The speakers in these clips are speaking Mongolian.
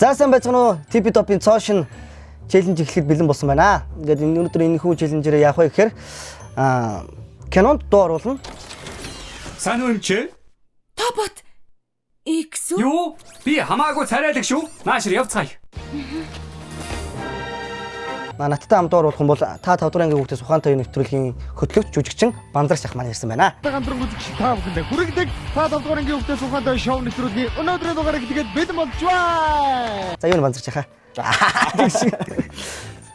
За сайн байцгаана уу? TP Top-ын цоошин челленж эхлэхэд бэлэн болсон байна. Ингээд өнөөдөр энэ хүү челленжээр яах вэ гэхээр кинонд дуу оруулна. Сайн уу юм чи? Тобот X Юу? Би хамаагүй царайлаг шүү. Наашир явцгаая. Надтай хамт оруулах юм бол та 5 дугаар ангийн хүүхдээс ухаантай нэвтрүүлгийн хөтлөгч жүжигчин Банзар Шах маань ирсэн байна. Хамтран үзэгч та бүхэндээ хүрэгдэг та 5 дугаар ангийн хүүхдээс ухаантай шоу нэвтрүүлгийн өнөөдрийн дугаарыг тэгээд бэлэн болж байна. За юу н Банзар Шахаа.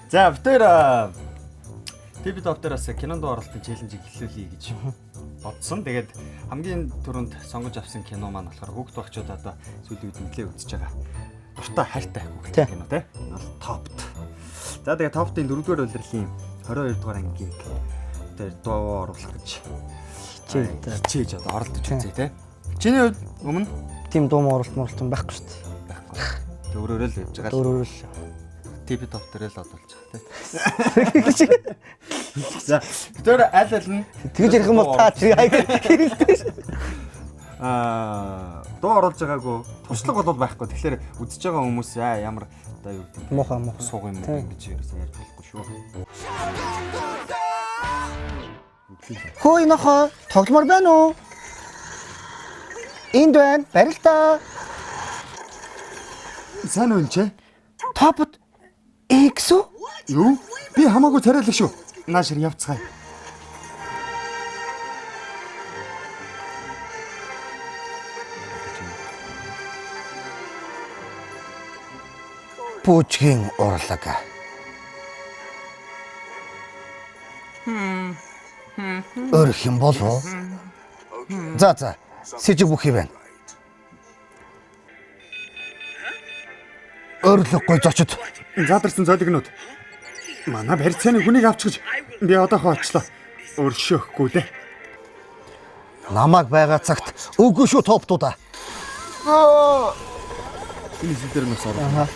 За битээр TP Top-аас кинонд оролтын челленжийг эхлүүлье гэж бодсон. Тэгээд хамгийн түрүүнд сонгож авсан кино маань болохоор хүүхд багчууд одоо сүүлийн үед нэлээд үзэж байгаа. Дуртай хайртай хүүхд кино тий. Энэ бол Top. За тэгээд Top-ын 4-р улирлын 22 дугаар ангийг тэр дуу оруулах гэж хичээж одоо оролдож үзье тий. Чиний хувьд өмнө Тим дуу оруулалт юм байхгүй шүү дээ. Тэг өөрөөр л явж байгаа. Өөрөөр л TP Top-ээр л одолж байгаа тий. За тэр аль нь тэгж ярих юм бол та чи хэрэлдэж дуу оруулж байгаагүй туршлага бол байхгүй. Тэгэхээр үзэж байгаа хүмүүс ямар одоо юу гэдэг муухай сууг юм гэж ярьж болохгүй шүү. Хөөе нохоо тогломор байна уу? Энд байна. Барилтаа. Сайн уу чи? Тобот X үү? Юу? Би хамаагүй царайлаг шүү. Наашир явцгаая. Пүүчгийн урлаг. Өрх юм болов. За. Сэжиг бүх юм байна. Өрлөхгүй зочид. Задарсан золигнууд. Манай барьцааны хүнийг авчиж би одоохоо очлоо. Өршөөхгүй дээ. Намайг байгаа цагт үгүй шүү топтуудаа. Энэ зүйдэр нас ороо.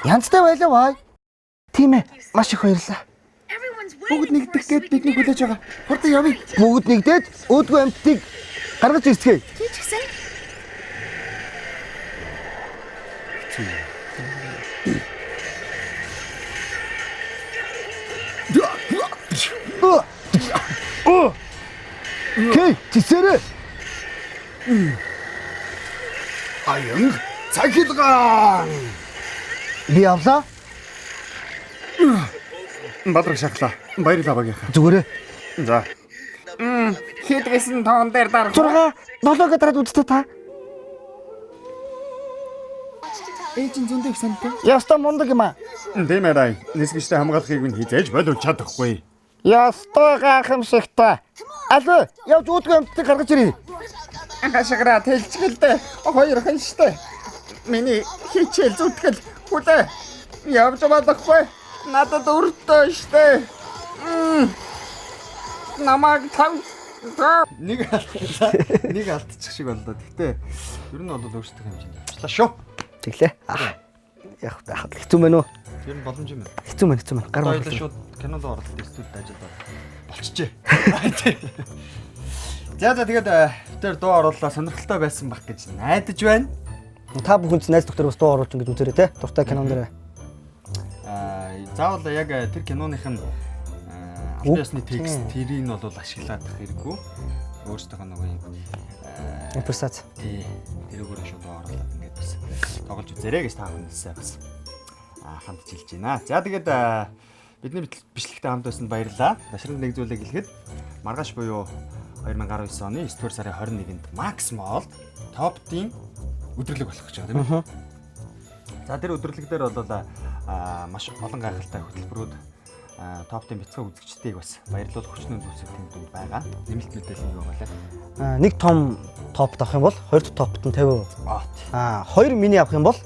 Янзтай байлаа вай. Тийм ээ, маш их баярлалаа. Бүгд нэгдэх гээд бидний хүлээж байгаа. Хурдан явъя. Бүгд нэгдээд өөдгөө амьтдыг гаргаж ирсгээ. чи ч гэсэн Окей, тисэрэ. Аян цахилгаан. Би авлаа. Бадраг шахлаа. Баярлалаа багийнх. Зүгээрээ. За. Хэд гэсэн тоон дээр дарах. 6 7 гэдэг үстэй та. Эйжен зөндөө сантай. Яста мундаг юм аа. Тийм ээ. Нисгчтэй хамгаалахыг минь хизээж болов чадахгүй. Яста гайхамшигтай. Алуу, явж өөдгөө амьтдыг гаргаж ирээ. Хашгираа тэлчгэлдэ. Хоёрхан штэ. Миний хичээл зүтгэл хүлээ. Явж болохгүй. Надад өртөө штэ. Намайг тав нэг алдчих шиг боллоо. Гэтэ ер нь бол өөрсдөө хэмжээнд авчлаа шүү. Тэглээ. Яг хэцүү мэн үү? Ер нь боломж юм байна. Хэцүү мэн. Гар Хоёулаа бодлоо. шууд кинонд оролцоод студид ажиллаад болчихжээ. За тэгээд тэр дуу оруулаа сонирхолтой байсан баг гэж найдаж байна. Та бүхэнд найз доктор бас дуу оруулж ингэж үзээрэй те. Дуртай кинон дээр. Заавал яг тэр киноных нь аль ёсны текст тэрийг нь бол ашиглаад хэрэггүй. Өөрсдөө нэг юм Импресац. тий тэрүүгээр шууд оруулаад ингээд бас тоглож үзээрэй гэж та бүхэндээ бас хандж хэлж байна. За тэгээд бидний бичлэгтэй хамт байсан баярлалаа. Дашрын нэг зүйлийг хэлэхэд маргааш буюу 2019 оны 9 дугаар сарын 21-нд Max Mall Top-ийн өдрөлөг болох гэж байгаа тийм үү? За тэр өдрөлөг дээр бол маш олон гайхалтай хөтөлбөрүүд Top-ийн бяцхан үзэгчдийг бас баярлуулах хүчнүүд үүсгэх тэмдэгт байгаа. Нэмэлт мэдээлэл юу байгаа Нэг том топ авах юм бол хоёр дахь топт нь 50%. Хоёр мини авах юм бол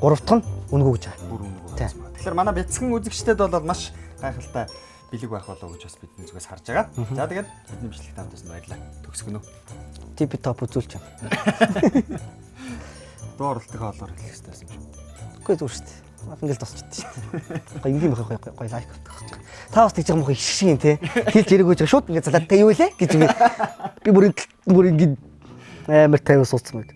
гурав дахь нь үнэгүй гэж байгаа. бүр үнэгүй. Тэгэхээр манай бяцхан үзэгчдэд бол маш гайхалтай бэлэг байх болов гэж бас бидний зүгээс харж байгаа. За тэгээд бидний бичлэгт хамтсан баярлалаа. Төгсгөнө. TP Top үзүүлж байна. Дуу оролтынхаа олоор хэлэх хэрэгтэй юм шүү. Үгүй зүгээр шүү дээ. Ингээл тосчихдээ. Гоё ингийн мөх гоё лайк авдаг. Та бас тэгж байгаа мөх их шиг юм те. Хэлж ирээгүй жаа шууд ингээд залаад та юу вэ гэж би бүр ингээд амар тайван суудсан байд.